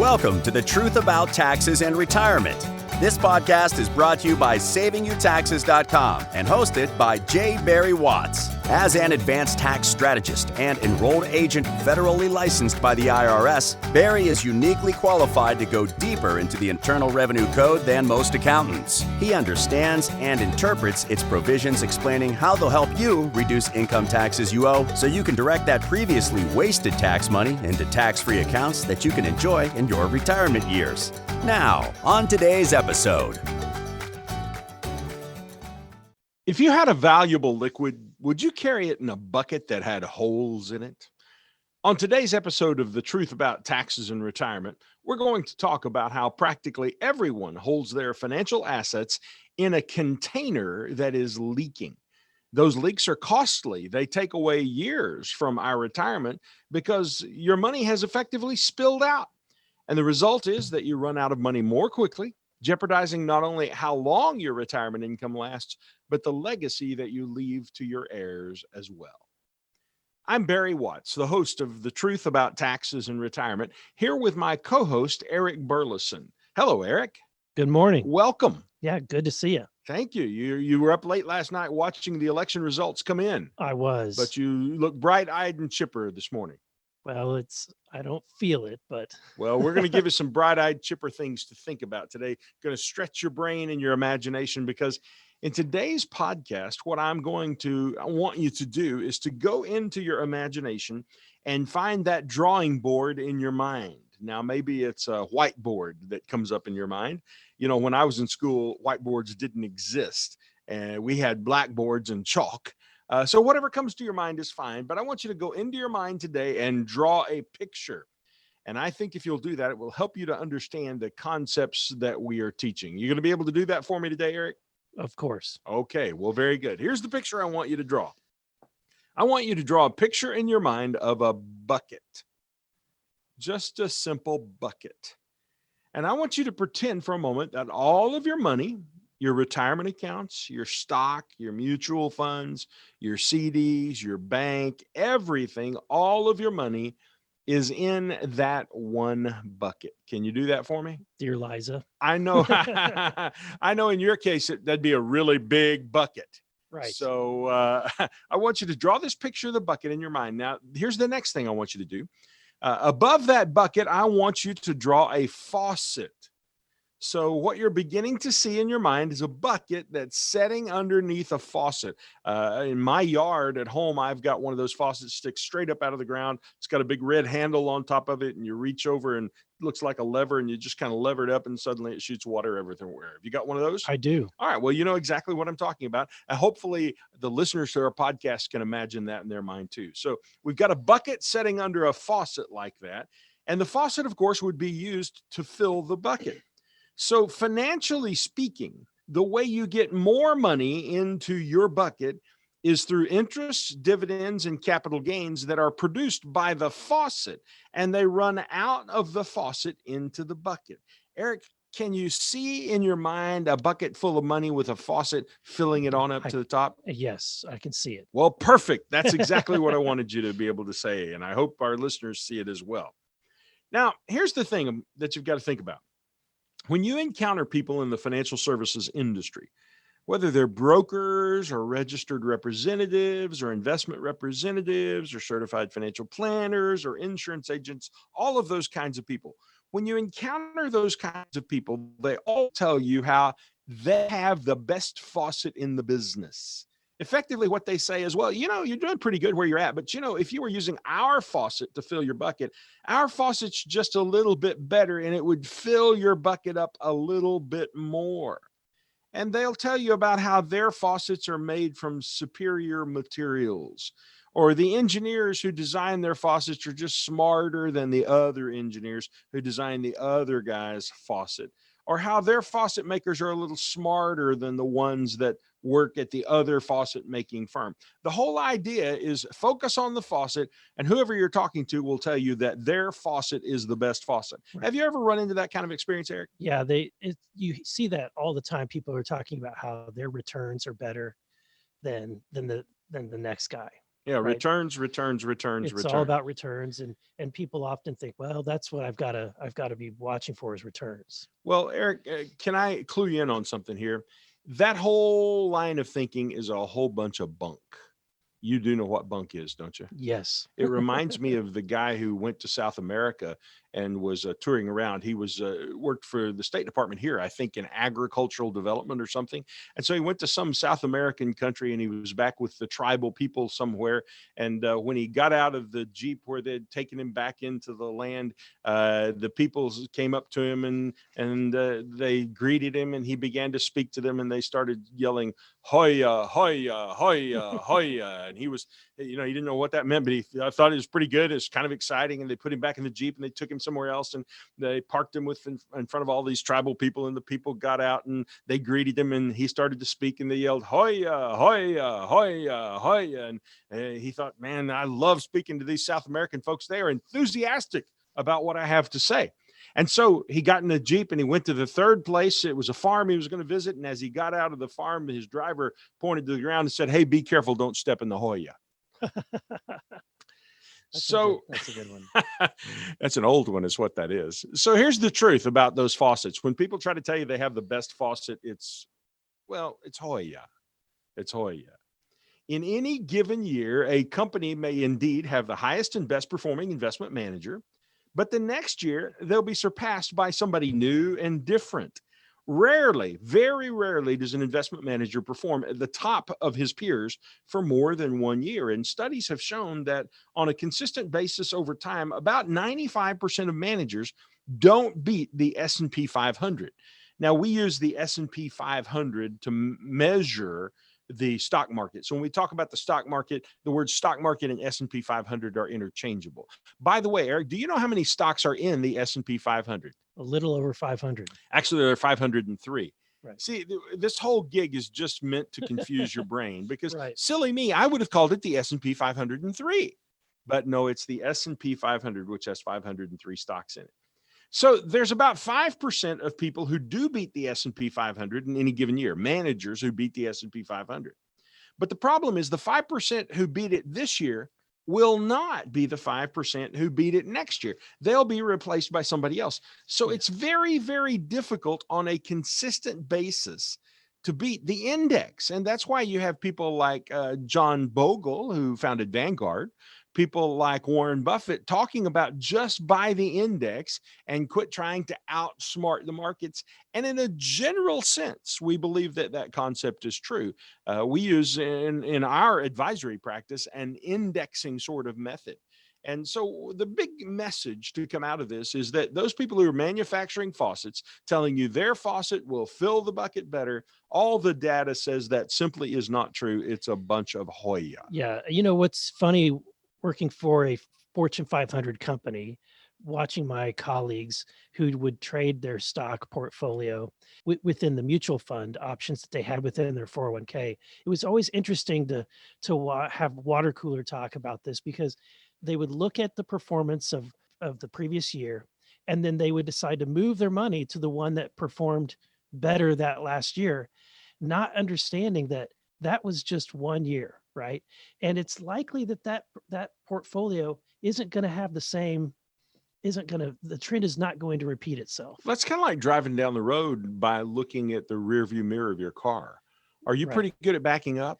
Welcome to The Truth About Taxes and Retirement. This podcast is brought to you by SavingYouTaxes.com and hosted by J. Barry Watts. As an advanced tax strategist and enrolled agent federally licensed by the IRS, Barry is uniquely qualified to go deeper into the Internal Revenue Code than most accountants. He understands and interprets its provisions, explaining how they'll help you reduce income taxes you owe so you can direct that previously wasted tax money into tax-free accounts that you can enjoy in your retirement years. Now, on today's episode. If you had a valuable liquid, would you carry it in a bucket that had holes in it? On today's episode of The Truth About Taxes and Retirement, we're going to talk about how practically everyone holds their financial assets in a container that is leaking. Those leaks are costly. They take away years from our retirement because your money has effectively spilled out. And the result is that you run out of money more quickly, jeopardizing not only how long your retirement income lasts, but the legacy that you leave to your heirs as well. I'm Barry Watts, the host of The Truth About Taxes and Retirement, here with my co-host, Eric Burlison. Hello, Eric. Good morning. Welcome. Yeah, good to see you. Thank you. You were up late last night watching the election results come in. I was. But you look bright-eyed and chipper this morning. Well, I don't feel it, but. Well, we're going to give you some bright-eyed, chipper things to think about today. Going to stretch your brain and your imagination, because in today's podcast, what I want you to do is to go into your imagination and find that drawing board in your mind. Now, maybe it's a whiteboard that comes up in your mind. You know, when I was in school, whiteboards didn't exist, and we had blackboards and chalk. So whatever comes to your mind is fine, but I want you to go into your mind today and draw a picture. And I think if you'll do that, it will help you to understand the concepts that we are teaching. You going to be able to do that for me today, Eric? Of course. Okay, well, very good. Here's the picture I want you to draw. I want you to draw a picture in your mind of a bucket, just a simple bucket. And I want you to pretend for a moment that all of your money, your retirement accounts, your stock, your mutual funds, your CDs, your bank, everything, all of your money is in that one bucket. Can you do that for me? Dear Liza. I know. I know in your case, that'd be a really big bucket. Right. So I want you to draw this picture of the bucket in your mind. Now, here's the next thing I want you to do. Above that bucket, I want you to draw a faucet. So what you're beginning to see in your mind is a bucket that's setting underneath a faucet. In my yard at home, I've got one of those faucets sticks straight up out of the ground. It's got a big red handle on top of it, and you reach over and it looks like a lever, and you just kind of lever it up, and suddenly it shoots water everywhere. Have you got one of those? I do. All right. Well, you know exactly what I'm talking about. And hopefully the listeners to our podcast can imagine that in their mind too. So we've got a bucket setting under a faucet like that. And the faucet, of course, would be used to fill the bucket. So financially speaking, the way you get more money into your bucket is through interest, dividends, and capital gains that are produced by the faucet, and they run out of the faucet into the bucket. Eric, can you see in your mind a bucket full of money with a faucet filling it on up to the top? Yes, I can see it. Well, perfect. That's exactly what I wanted you to be able to say, and I hope our listeners see it as well. Now, here's the thing that you've got to think about. When you encounter people in the financial services industry, whether they're brokers or registered representatives or investment representatives or certified financial planners or insurance agents, all of those kinds of people, when you encounter those kinds of people, they all tell you how they have the best faucet in the business. Effectively, what they say is, well, you know, you're doing pretty good where you're at, but you know, if you were using our faucet to fill your bucket, our faucet's just a little bit better and it would fill your bucket up a little bit more. And they'll tell you about how their faucets are made from superior materials, or the engineers who design their faucets are just smarter than the other engineers who design the other guy's faucet, or how their faucet makers are a little smarter than the ones that work at the other faucet making firm. The whole idea is focus on the faucet, and whoever you're talking to will tell you that their faucet is the best faucet. Right. Have you ever run into that kind of experience, Eric? Yeah, you see that all the time. People are talking about how their returns are better than the next guy. Yeah, right? returns. It's all about returns, and people often think, well, that's what I've got to be watching for is returns. Well, Eric, can I clue you in on something here? That whole line of thinking is a whole bunch of bunk. You do know what bunk is, don't you? Yes. It reminds me of the guy who went to South America and was touring around. He was worked for the State Department here, I think, in agricultural development or something. And so he went to some South American country, and he was back with the tribal people somewhere. And when he got out of the Jeep where they'd taken him back into the land, the people came up to him and they greeted him, and he began to speak to them, and they started yelling, "Hoya, hoya, hoya, hoya." And he was, he didn't know what that meant, but I thought it was pretty good. It's kind of exciting. And they put him back in the Jeep and they took him somewhere else, and they parked him in front of all these tribal people, and the people got out and they greeted him, and he started to speak, and they yelled, "Hoya, hoya, hoya, hoya." And he thought, man, I love speaking to these South American folks. They are enthusiastic about what I have to say. And so he got in the Jeep and he went to the third place. It was a farm he was going to visit. And as he got out of the farm, his driver pointed to the ground and said, "Hey, be careful. Don't step in the Hoya." That's a good one. That's an old one is what that is. So here's the truth about those faucets. When people try to tell you they have the best faucet, it's Hoya. It's Hoya. In any given year, a company may indeed have the highest and best performing investment manager, but the next year they'll be surpassed by somebody new and different. Rarely, very rarely, does an investment manager perform at the top of his peers for more than 1 year. And studies have shown that on a consistent basis over time, about 95% of managers don't beat the S&P 500. Now, we use the S&P 500 to measure the stock market. So when we talk about the stock market, the words stock market and S&P 500 are interchangeable. By the way, Eric, do you know how many stocks are in the S&P 500? A little over 500. Actually, there are 503. Right. See, this whole gig is just meant to confuse your brain because Right. silly me, I would have called it the S&P 503. But no, it's the S&P 500, which has 503 stocks in it. So there's about 5% of people who do beat the S&P 500 in any given year, managers who beat the S&P 500. But the problem is the 5% who beat it this year will not be the 5% who beat it next year. They'll be replaced by somebody else. So it's very, very difficult on a consistent basis to beat the index. And that's why you have people like John Bogle, who founded Vanguard, people like Warren Buffett talking about just buy the index and quit trying to outsmart the markets. And in a general sense, we believe that that concept is true. We use in our advisory practice an indexing sort of method. And so the big message to come out of this is that those people who are manufacturing faucets telling you their faucet will fill the bucket better, all the data says that simply is not true. It's a bunch of Hoya. Yeah. You know, what's funny, working for a Fortune 500 company, watching my colleagues who would trade their stock portfolio within the mutual fund options that they had within their 401k. It was always interesting to have water cooler talk about this, because they would look at the performance of the previous year, and then they would decide to move their money to the one that performed better that last year, not understanding that that was just 1 year, right? And it's likely that portfolio isn't going to have the same, the trend is not going to repeat itself. That's kind of like driving down the road by looking at the rear view mirror of your car. Are you pretty good at backing up?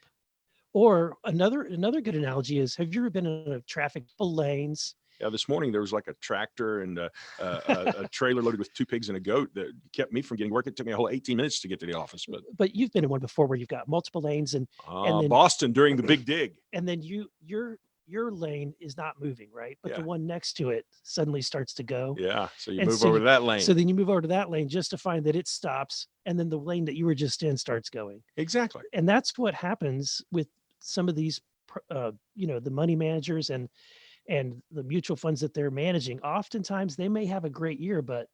Or another good analogy is, have you ever been in a traffic lanes? Yeah, this morning there was like a tractor and a trailer loaded with 2 pigs and a goat that kept me from getting work. It took me a whole 18 minutes to get to the office. But you've been in one before where you've got multiple lanes and then Boston during the big dig. And then your lane is not moving, right? But Yeah. the one next to it suddenly starts to go. Yeah, so you move over to that lane. So then you move over to that lane just to find that it stops, and then the lane that you were just in starts going. Exactly. And that's what happens with some of these, the money managers and the mutual funds that they're managing. Oftentimes they may have a great year, but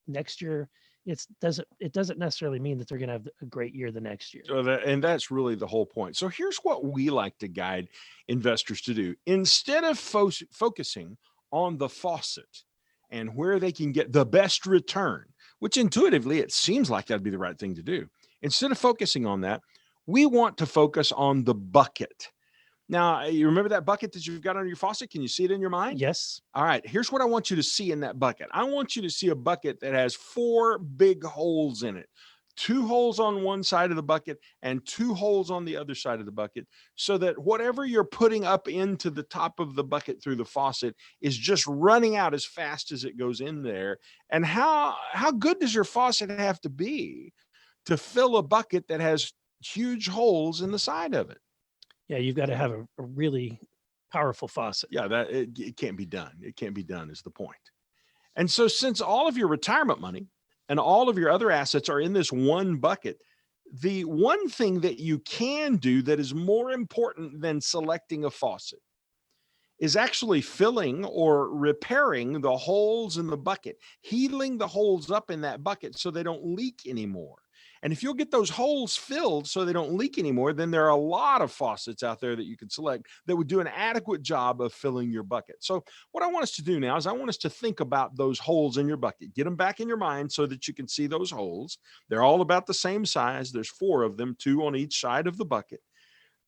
next year it doesn't necessarily mean that they're going to have a great year the next year. And that's really the whole point. So here's what we like to guide investors to do. Instead of focusing on the faucet and where they can get the best return, which intuitively it seems like that'd be the right thing to do. Instead of focusing on that, we want to focus on the bucket. Now, you remember that bucket that you've got under your faucet? Can you see it in your mind? Yes. All right, here's what I want you to see in that bucket. I want you to see a bucket that has 4 big holes in it. 2 holes on one side of the bucket and 2 holes on the other side of the bucket, so that whatever you're putting up into the top of the bucket through the faucet is just running out as fast as it goes in there. And how good does your faucet have to be to fill a bucket that has huge holes in the side of it? Yeah, you've got to have a really powerful faucet. Yeah, that it can't be done. It can't be done is the point. And so since all of your retirement money and all of your other assets are in this one bucket, the one thing that you can do that is more important than selecting a faucet is actually filling or repairing the holes in the bucket, healing the holes up in that bucket so they don't leak anymore. And if you'll get those holes filled so they don't leak anymore, then there are a lot of faucets out there that you can select that would do an adequate job of filling your bucket. So what I want us to do now is I want us to think about those holes in your bucket. Get them back in your mind so that you can see those holes. They're all about the same size. There's 4 of them, 2 on each side of the bucket.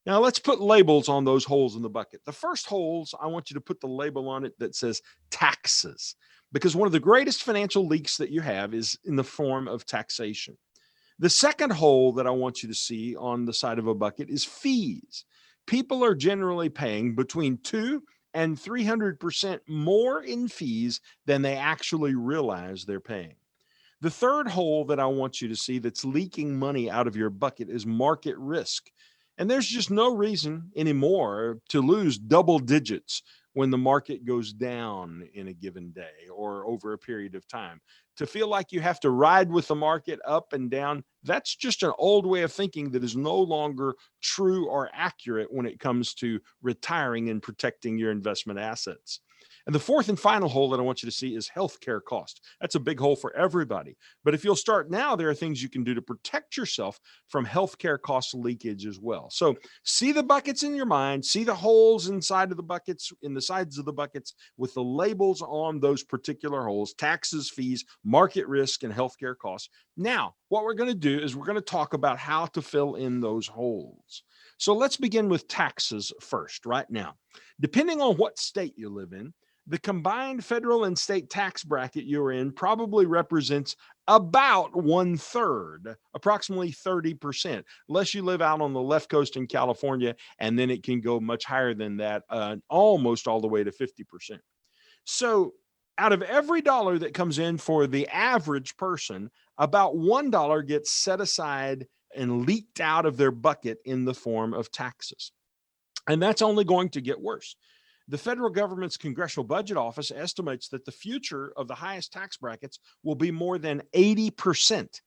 Now let's put labels on those holes in the bucket. The first holes, I want you to put the label on it that says taxes, because one of the greatest financial leaks that you have is in the form of taxation. The second hole that I want you to see on the side of a bucket is fees. People are generally paying between 2 and 300% more in fees than they actually realize they're paying. The third hole that I want you to see that's leaking money out of your bucket is market risk. And there's just no reason anymore to lose double digits when the market goes down in a given day or over a period of time. To feel like you have to ride with the market up and down, that's just an old way of thinking that is no longer true or accurate when it comes to retiring and protecting your investment assets. And the fourth and final hole that I want you to see is healthcare cost. That's a big hole for everybody. But if you'll start now, there are things you can do to protect yourself from healthcare cost leakage as well. So see the buckets in your mind, see the holes inside of the buckets, in the sides of the buckets with the labels on those particular holes: taxes, fees, market risk, and healthcare costs. Now, what we're going to do is we're going to talk about how to fill in those holes. So let's begin with taxes first, right now. Depending on what state you live in, the combined federal and state tax bracket you're in probably represents about 1/3, approximately 30%, unless you live out on the left coast in California, and then it can go much higher than that, almost all the way to 50%. So out of every dollar that comes in for the average person, about $1 gets set aside and leaked out of their bucket in the form of taxes. And that's only going to get worse. The federal government's Congressional Budget Office estimates that the future of the highest tax brackets will be more than 80%,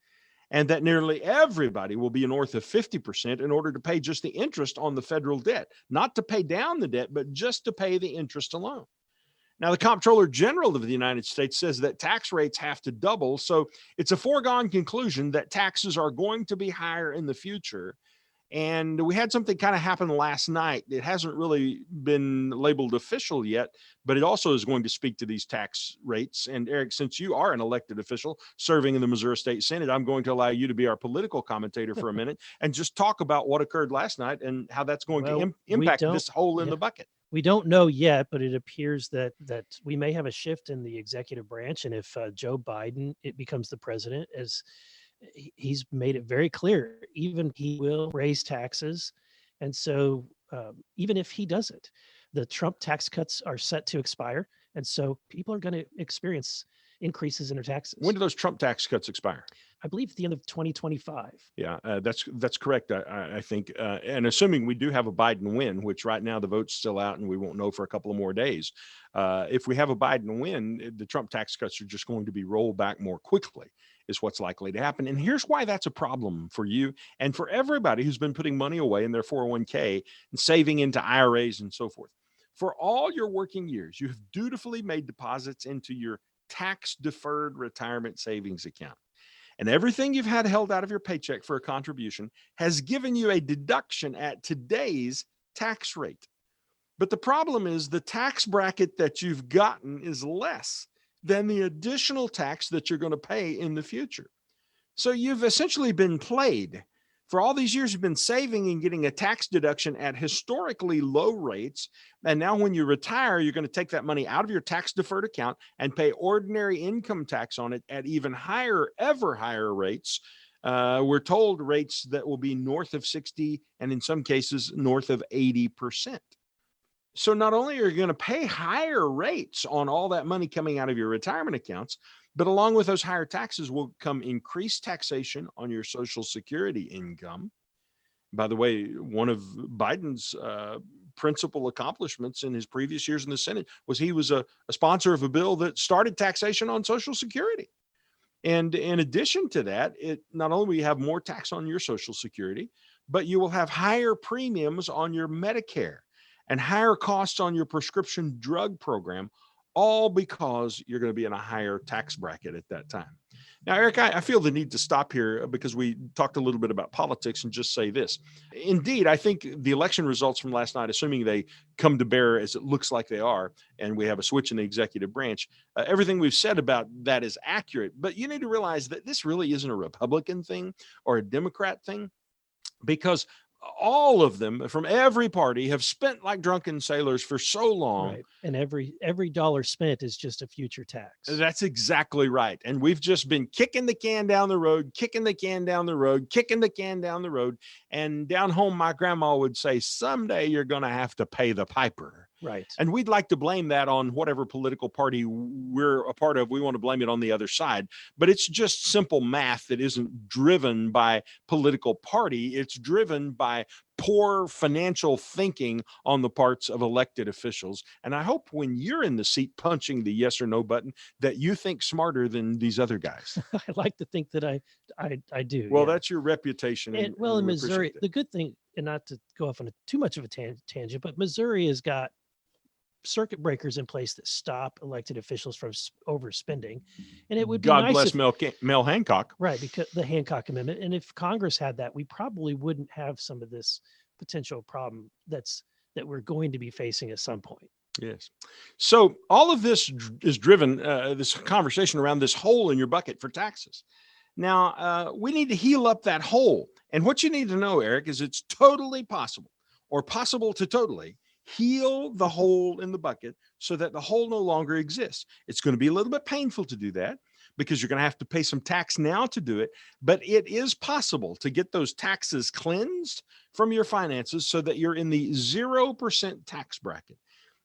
and that nearly everybody will be north of 50% in order to pay just the interest on the federal debt, not to pay down the debt, but just to pay the interest alone. Now, the Comptroller General of the United States says that tax rates have to double, so it's a foregone conclusion that taxes are going to be higher in the future. And we had something kind of happen last night. It hasn't really been labeled official yet, but it also is going to speak to these tax rates. And Eric, since you are an elected official serving in the Missouri State Senate, I'm going to allow you to be our political commentator for a minute and just talk about what occurred last night and how that's going to impact this hole in the bucket. We don't know yet, but it appears that we may have a shift in the executive branch. And if Joe Biden becomes the president, as he's made it very clear, even he will raise taxes. And so even if he doesn't, the Trump tax cuts are set to expire. And so people are going to experience increases in their taxes. When do those Trump tax cuts expire? I believe at the end of 2025. Yeah, that's correct. I think, and assuming we do have a Biden win, which right now the vote's still out and we won't know for a couple of more days. If we have a Biden win, the Trump tax cuts are just going to be rolled back more quickly, is what's likely to happen. And here's why that's a problem for you and for everybody who's been putting money away in their 401k and saving into IRAs and so forth. For all your working years, you have dutifully made deposits into your tax deferred retirement savings account. And everything you've had held out of your paycheck for a contribution has given you a deduction at today's tax rate. But the problem is the tax bracket that you've gotten is less than the additional tax that you're going to pay in the future. So you've essentially been played. For all these years, you've been saving and getting a tax deduction at historically low rates. And now when you retire, you're going to take that money out of your tax deferred account and pay ordinary income tax on it at even higher, ever higher rates. We're told rates that will be north of 60 and in some cases north of 80%. So not only are you going to pay higher rates on all that money coming out of your retirement accounts, but along with those higher taxes will come increased taxation on your Social Security income. By the way, one of Biden's principal accomplishments in his previous years in the Senate was he was a sponsor of a bill that started taxation on Social Security. And in addition to that, it not only will you have more tax on your Social Security, but you will have higher premiums on your Medicare and higher costs on your prescription drug program, all because you're going to be in a higher tax bracket at that time. Now, Eric, I feel the need to stop here because we talked a little bit about politics and just say this. Indeed, I think the election results from last night, assuming they come to bear as it looks like they are, and we have a switch in the executive branch, everything we've said about that is accurate. But you need to realize that this really isn't a Republican thing or a Democrat thing, because all of them from every party have spent like drunken sailors for so long. Right. And every dollar spent is just a future tax. That's exactly right. And we've just been kicking the can down the road, kicking the can down the road, kicking the can down the road. And down home, my grandma would say, someday you're going to have to pay the piper. Right. And we'd like to blame that on whatever political party we're a part of. We want to blame it on the other side. But it's just simple math that isn't driven by political party. It's driven by poor financial thinking on the parts of elected officials. And I hope when you're in the seat punching the yes or no button that you think smarter than these other guys. I like to think that I do. Well, yeah. That's your reputation. And well, in Missouri, the good thing, and not to go off on too much of a tangent, but Missouri has got circuit breakers in place that stop elected officials from overspending. And it would be God nice bless Mel Hancock. Right, because the Hancock Amendment. And if Congress had that, we probably wouldn't have some of this potential problem that we're going to be facing at some point. Yes. So all of this is driven, this conversation around this hole in your bucket for taxes. Now, we need to heal up that hole. And what you need to know, Eric, is it's totally possible, or possible to totally heal the hole in the bucket so that the hole no longer exists. It's going to be a little bit painful to do that because you're going to have to pay some tax now to do it, but it is possible to get those taxes cleansed from your finances so that you're in the 0% tax bracket.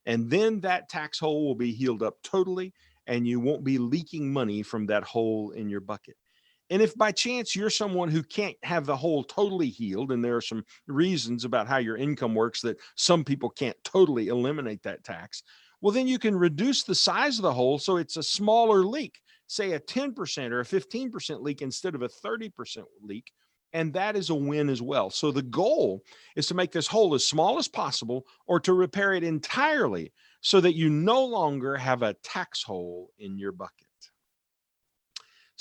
And then that tax hole will be healed up totally, and you won't be leaking money from that hole in your bucket. And if by chance you're someone who can't have the hole totally healed, and there are some reasons about how your income works that some people can't totally eliminate that tax, well, then you can reduce the size of the hole so it's a smaller leak, say a 10% or a 15% leak instead of a 30% leak. And that is a win as well. So the goal is to make this hole as small as possible or to repair it entirely so that you no longer have a tax hole in your bucket.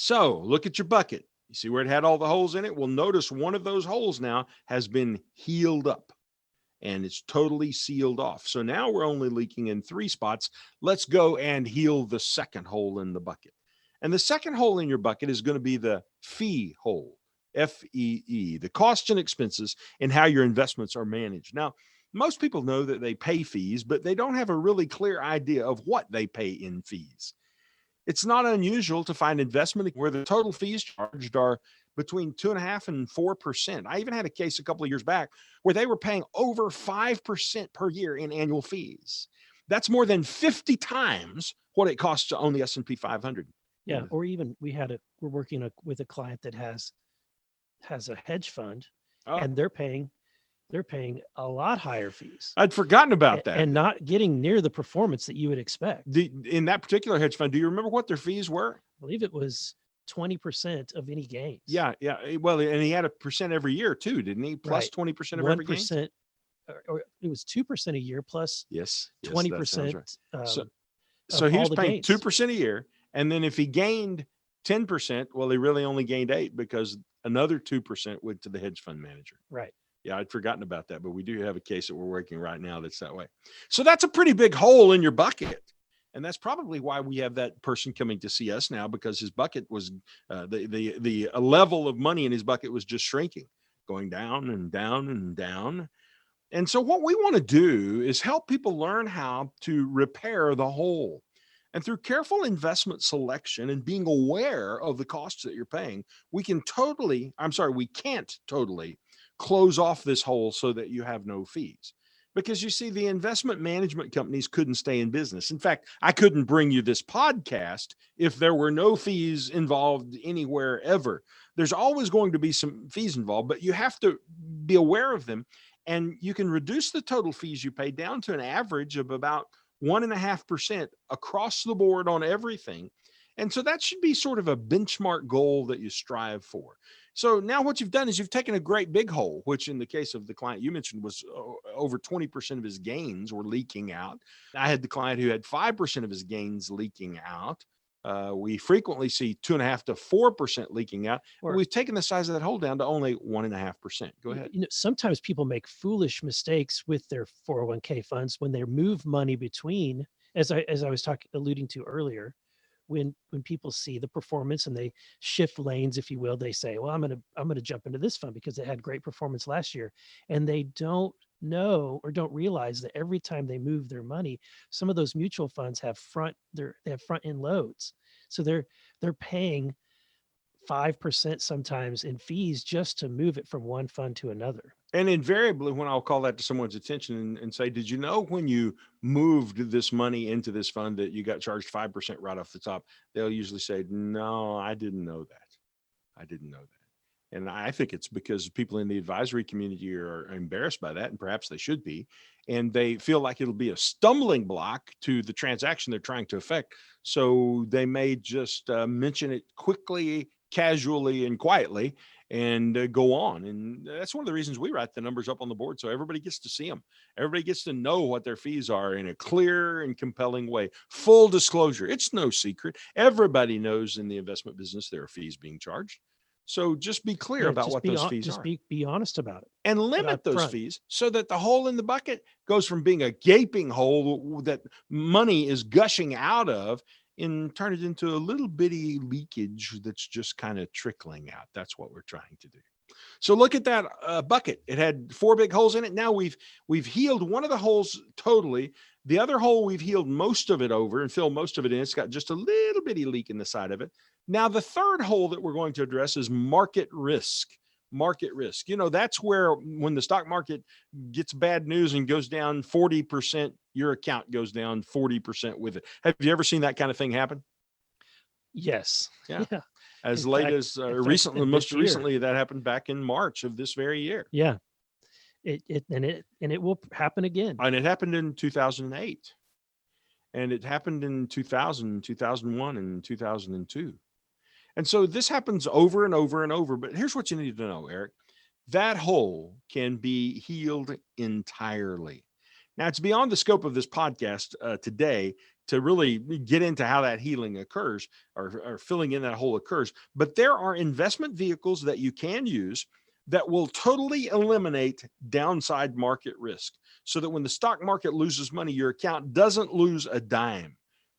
So look at your bucket. You see where it had all the holes in it? Well, notice one of those holes now has been healed up and it's totally sealed off. So now we're only leaking in 3 spots. Let's go and heal the second hole in the bucket. And the second hole in your bucket is going to be the fee hole, F-E-E, the costs and expenses and how your investments are managed. Now, most people know that they pay fees, but they don't have a really clear idea of what they pay in fees. It's not unusual to find investment where the total fees charged are between 2.5% and 4%. I even had a case a couple of years back where they were paying over 5% per year in annual fees. That's more than 50 times what it costs to own the S&P 500. Yeah, or even we're working with a client that has a hedge fund, and they're paying a lot higher fees. I'd forgotten about that. And not getting near the performance that you would expect. In that particular hedge fund, do you remember what their fees were? I believe it was 20% of any gains. Yeah. Well, and he had a percent every year too, didn't he? Plus 20% of every gain. 1%, or it was 2% a year plus 20%. Right. So he was paying 2% a year. And then if he gained 10%, well, he really only gained 8 because another 2% went to the hedge fund manager. Right. Yeah, I'd forgotten about that, but we do have a case that we're working right now that's that way. So that's a pretty big hole in your bucket. And that's probably why we have that person coming to see us now, because his bucket was the level of money in his bucket was just shrinking. going down and down and down. And so what we want to do is help people learn how to repair the hole. And through careful investment selection and being aware of the costs that you're paying, we can't totally close off this hole so that you have no fees. Because you see, the investment management companies couldn't stay in business. In fact, I couldn't bring you this podcast if there were no fees involved anywhere ever. There's always going to be some fees involved, but you have to be aware of them. And you can reduce the total fees you pay down to an average of about 1.5% across the board on everything. And so that should be sort of a benchmark goal that you strive for. So now what you've done is you've taken a great big hole, which in the case of the client you mentioned was over 20% of his gains were leaking out. I had the client who had 5% of his gains leaking out. We frequently see 2.5 to 4% leaking out. Or we've taken the size of that hole down to only 1.5%. Go ahead. Sometimes people make foolish mistakes with their 401k funds when they move money between, as I was alluding to earlier. When people see the performance and they shift lanes, if you will, they say, well, I'm going to jump into this fund because it had great performance last year. And they don't know or don't realize that every time they move their money, some of those mutual funds have front end loads. So they're paying 5% sometimes in fees just to move it from one fund to another. And invariably, when I'll call that to someone's attention and say, did you know when you moved this money into this fund that you got charged 5% right off the top? They'll usually say, no, I didn't know that. I didn't know that. And I think it's because people in the advisory community are embarrassed by that, and perhaps they should be. And they feel like it'll be a stumbling block to the transaction they're trying to affect. So they may just mention it quickly, casually, and quietly, and go on. And that's one of the reasons we write the numbers up on the board, so everybody gets to see them. Everybody gets to know what their fees are in a clear and compelling way. Full disclosure. It's no secret. Everybody knows in the investment business there are fees being charged. So just be clear about what those fees are. Be honest about it. And limit those fees so that the hole in the bucket goes from being a gaping hole that money is gushing out of and turn it into a little bitty leakage that's just kind of trickling out. That's what we're trying to do. So look at that bucket. It had 4 big holes in it. Now we've healed one of the holes totally. The other hole, we've healed most of it over and filled most of it in. It's got just a little bitty leak in the side of it. Now, the third hole that we're going to address is market risk. Market risk. That's where when the stock market gets bad news and goes down 40%, your account goes down 40% with it. Have you ever seen that kind of thing happen? Yes. Yeah. As late as recently, most recently, that happened back in March of this very year. Yeah. It will happen again. And it happened in 2008. And it happened in 2000, 2001, and 2002. And so this happens over and over and over. But here's what you need to know, Eric. That hole can be healed entirely. Now, it's beyond the scope of this podcast today to really get into how that healing occurs or filling in that hole occurs. But there are investment vehicles that you can use that will totally eliminate downside market risk so that when the stock market loses money, your account doesn't lose a dime.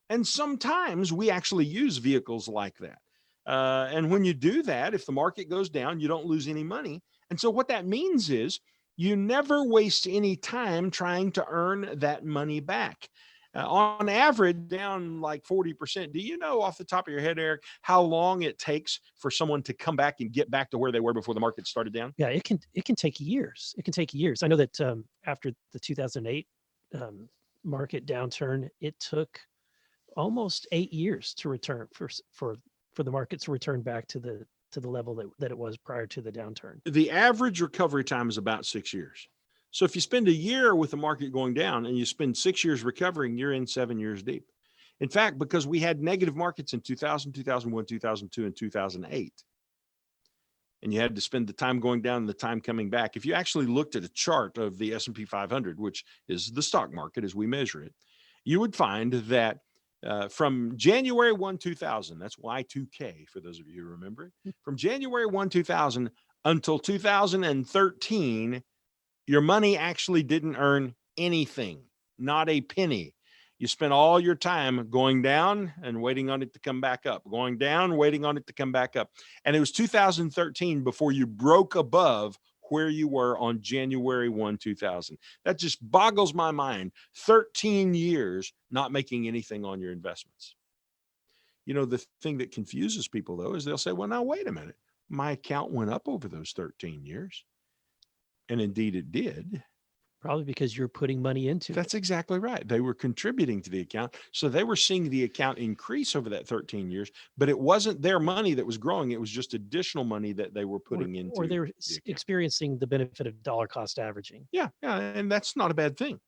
And sometimes we actually use vehicles like that. And when you do that, if the market goes down, you don't lose any money. And so what that means is you never waste any time trying to earn that money back. On average, down like 40%. Do you know off the top of your head, Eric, how long it takes for someone to come back and get back to where they were before the market started down? Yeah, it can take years. It can take years. I know that after the 2008 market downturn, it took almost 8 years to return for the market to return back to the level that it was prior to the downturn. The average recovery time is about 6 years. So if you spend a year with the market going down and you spend 6 years recovering, you're in 7 years deep. In fact, because we had negative markets in 2000, 2001, 2002, and 2008, and you had to spend the time going down and the time coming back. If you actually looked at a chart of the S&P 500, which is the stock market as we measure it, you would find that from January 1, 2000, that's Y2K for those of you who remember it, from January 1, 2000 until 2013, your money actually didn't earn anything, not a penny. You spent all your time going down and waiting on it to come back up, going down, waiting on it to come back up. And it was 2013 before you broke above where you were on January 1, 2000. That just boggles my mind. 13 years not making anything on your investments. You know, the thing that confuses people, though, is they'll say, well, now, wait a minute. My account went up over those 13 years. And indeed it did. Probably because you're putting money into it. That's exactly right. They were contributing to the account. So they were seeing the account increase over that 13 years, but it wasn't their money that was growing. It was just additional money that they were putting into. Or they were experiencing the benefit of dollar cost averaging. Yeah. And that's not a bad thing.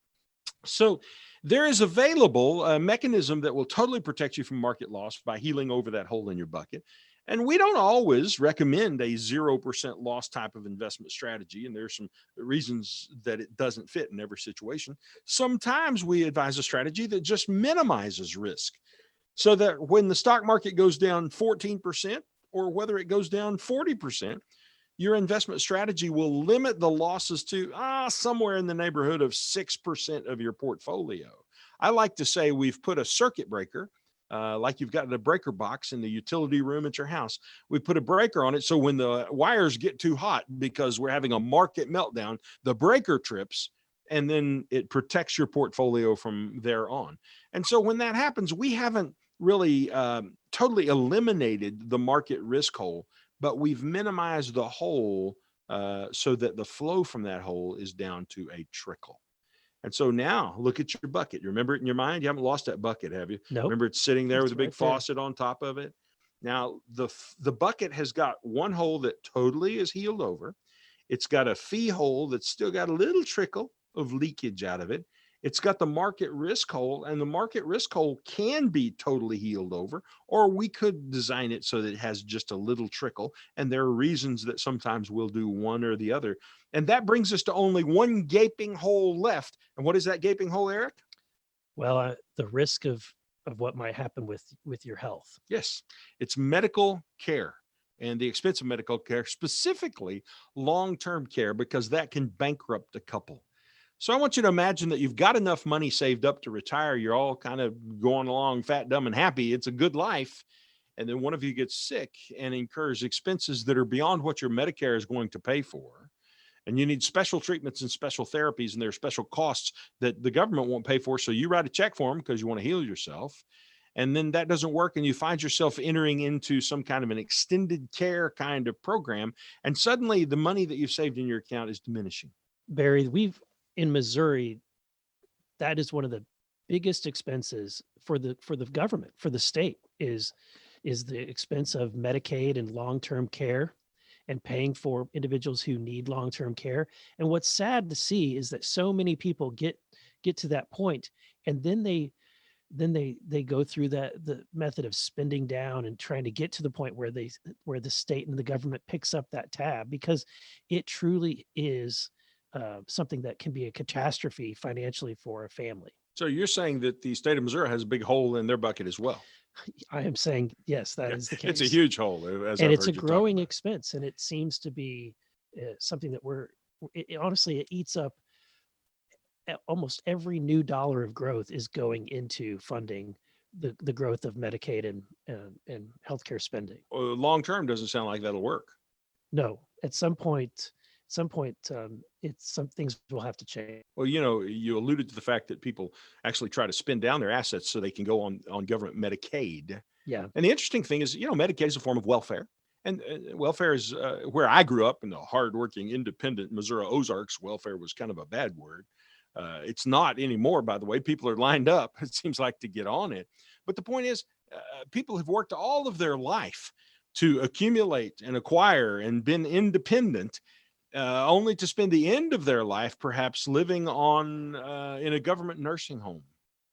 So there is available a mechanism that will totally protect you from market loss by healing over that hole in your bucket. And we don't always recommend a 0% loss type of investment strategy. And there's some reasons that it doesn't fit in every situation. Sometimes we advise a strategy that just minimizes risk so that when the stock market goes down 14% or whether it goes down 40%, your investment strategy will limit the losses to somewhere in the neighborhood of 6% of your portfolio. I like to say we've put a circuit breaker, like you've got a breaker box in the utility room at your house. We put a breaker on it so when the wires get too hot because we're having a market meltdown, the breaker trips and then it protects your portfolio from there on. And so when that happens, we haven't really totally eliminated the market risk hole, but we've minimized the hole so that the flow from that hole is down to a trickle. And so now look at your bucket. You remember it in your mind? You haven't lost that bucket, have you? No. Nope. Remember it's sitting there with a big right faucet on top of it. Now the bucket has got one hole that totally is healed over. It's got a fee hole that's still got a little trickle of leakage out of it. It's got the market risk hole, and the market risk hole can be totally healed over, or we could design it so that it has just a little trickle. And there are reasons that sometimes we'll do one or the other. And that brings us to only one gaping hole left. And what is that gaping hole, Eric? Well, the risk of what might happen with your health. Yes, it's medical care and the expense of medical care, specifically long-term care, because that can bankrupt a couple. So I want you to imagine that you've got enough money saved up to retire. You're all kind of going along fat, dumb, and happy. It's a good life. And then one of you gets sick and incurs expenses that are beyond what your Medicare is going to pay for. And you need special treatments and special therapies, and there are special costs that the government won't pay for. So you write a check for them because you want to heal yourself. And then that doesn't work, and you find yourself entering into some kind of an extended care kind of program. And suddenly the money that you've saved in your account is diminishing. Barry, in Missouri, that is one of the biggest expenses for the government, for the state, is the expense of Medicaid and long-term care and paying for individuals who need long-term care. And what's sad to see is that so many people get to that point, and then they go through the method of spending down and trying to get to the point where the state and the government picks up that tab, because it truly is something that can be a catastrophe financially for a family. So you're saying that the state of Missouri has a big hole in their bucket as well? I am saying, yes, that is the case. It's a huge hole. And it's a growing expense. And it seems to be something that honestly, it eats up almost every new dollar of growth is going into funding the growth of Medicaid and healthcare spending. Long-term doesn't sound like that'll work. No, at some point, some things will have to change. Well, you alluded to the fact that people actually try to spend down their assets so they can go on government Medicaid. Yeah. And the interesting thing is, Medicaid is a form of welfare. And welfare is where I grew up in the hardworking, independent Missouri Ozarks. Welfare was kind of a bad word. It's not anymore, by the way. People are lined up, it seems like, to get on it. But the point is, people have worked all of their life to accumulate and acquire and been independent, only to spend the end of their life perhaps living on in a government nursing home,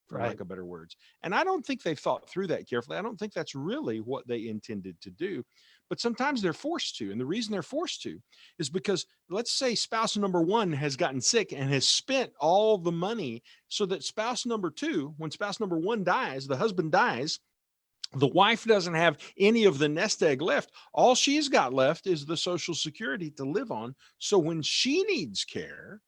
for lack of better words. And I don't think they've thought through that carefully. I don't think that's really what they intended to do. But sometimes they're forced to. And the reason they're forced to is because, let's say spouse number one has gotten sick and has spent all the money, so that spouse number two, when spouse number one dies, the husband dies, the wife doesn't have any of the nest egg left. All she's got left is the Social Security to live on. So when she needs care,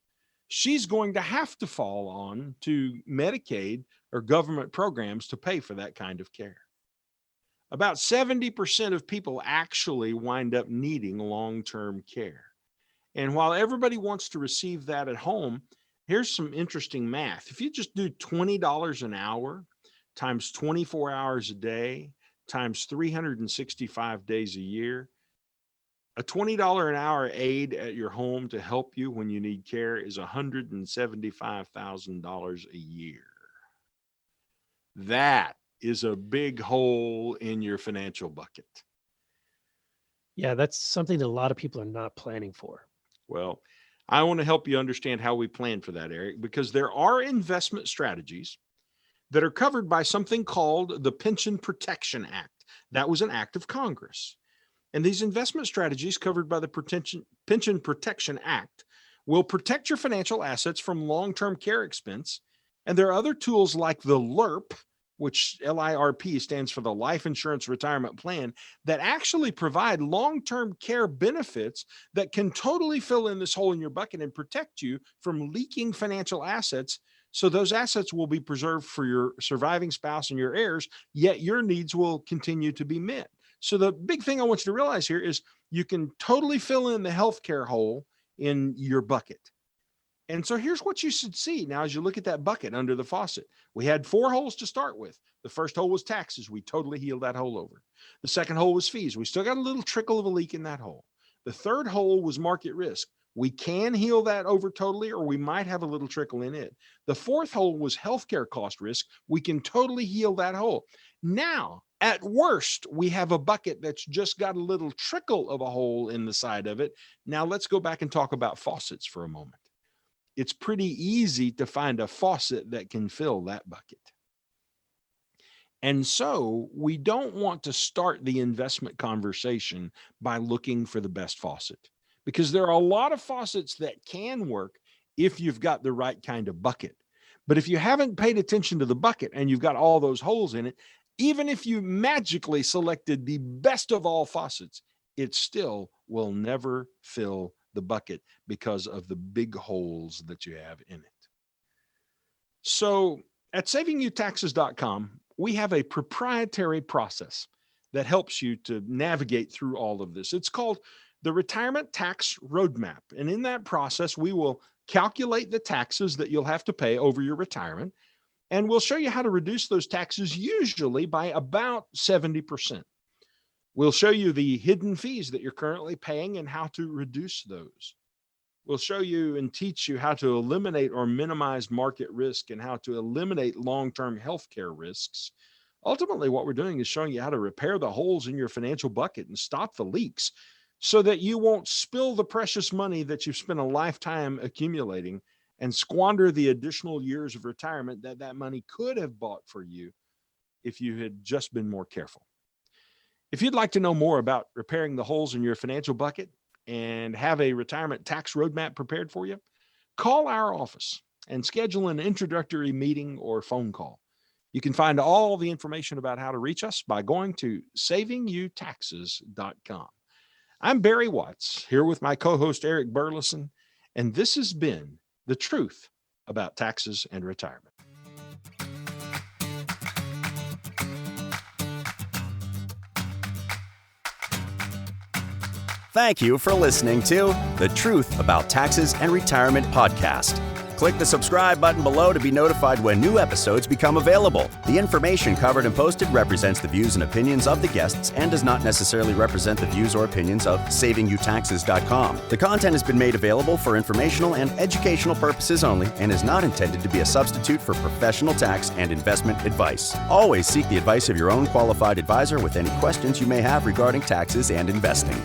she's going to have to fall on to Medicaid or government programs to pay for that kind of care. About 70% of people actually wind up needing long-term care. And while everybody wants to receive that at home, here's some interesting math. If you just do $20 an hour times 24 hours a day times 365 days a year, a $20 an hour aid at your home to help you when you need care is $175,000 a year. That is a big hole in your financial bucket. Yeah, that's something that a lot of people are not planning for. Well, I want to help you understand how we plan for that, Eric, because there are investment strategies that are covered by something called the Pension Protection Act. That was an act of Congress. And these investment strategies covered by the Pension Protection Act will protect your financial assets from long-term care expense. And there are other tools like the LIRP, which LIRP stands for the Life Insurance Retirement Plan, that actually provide long-term care benefits that can totally fill in this hole in your bucket and protect you from leaking financial assets. So those assets will be preserved for your surviving spouse and your heirs, yet your needs will continue to be met. So the big thing I want you to realize here is you can totally fill in the healthcare hole in your bucket. And so here's what you should see now as you look at that bucket under the faucet. We had 4 holes to start with. The first hole was taxes. We totally healed that hole over. The second hole was fees. We still got a little trickle of a leak in that hole. The third hole was market risk. We can heal that over totally, or we might have a little trickle in it. The fourth hole was healthcare cost risk. We can totally heal that hole. Now, at worst, we have a bucket that's just got a little trickle of a hole in the side of it. Now let's go back and talk about faucets for a moment. It's pretty easy to find a faucet that can fill that bucket. And so we don't want to start the investment conversation by looking for the best faucet, because there are a lot of faucets that can work if you've got the right kind of bucket. But if you haven't paid attention to the bucket and you've got all those holes in it, even if you magically selected the best of all faucets, it still will never fill the bucket because of the big holes that you have in it. So at savingyouTaxes.com, we have a proprietary process that helps you to navigate through all of this. It's called the Retirement Tax Roadmap. And in that process, we will calculate the taxes that you'll have to pay over your retirement. And we'll show you how to reduce those taxes, usually by about 70%. We'll show you the hidden fees that you're currently paying and how to reduce those. We'll show you and teach you how to eliminate or minimize market risk and how to eliminate long-term healthcare risks. Ultimately, what we're doing is showing you how to repair the holes in your financial bucket and stop the leaks so that you won't spill the precious money that you've spent a lifetime accumulating and squander the additional years of retirement that money could have bought for you if you had just been more careful. If you'd like to know more about repairing the holes in your financial bucket and have a retirement tax roadmap prepared for you, call our office and schedule an introductory meeting or phone call. You can find all the information about how to reach us by going to savingyouTaxes.com. I'm Barry Watts, here with my co-host Eric Burlison, and this has been The Truth About Taxes and Retirement. Thank you for listening to The Truth About Taxes and Retirement podcast. Click the subscribe button below to be notified when new episodes become available. The information covered and posted represents the views and opinions of the guests and does not necessarily represent the views or opinions of SavingYouTaxes.com. The content has been made available for informational and educational purposes only and is not intended to be a substitute for professional tax and investment advice. Always seek the advice of your own qualified advisor with any questions you may have regarding taxes and investing.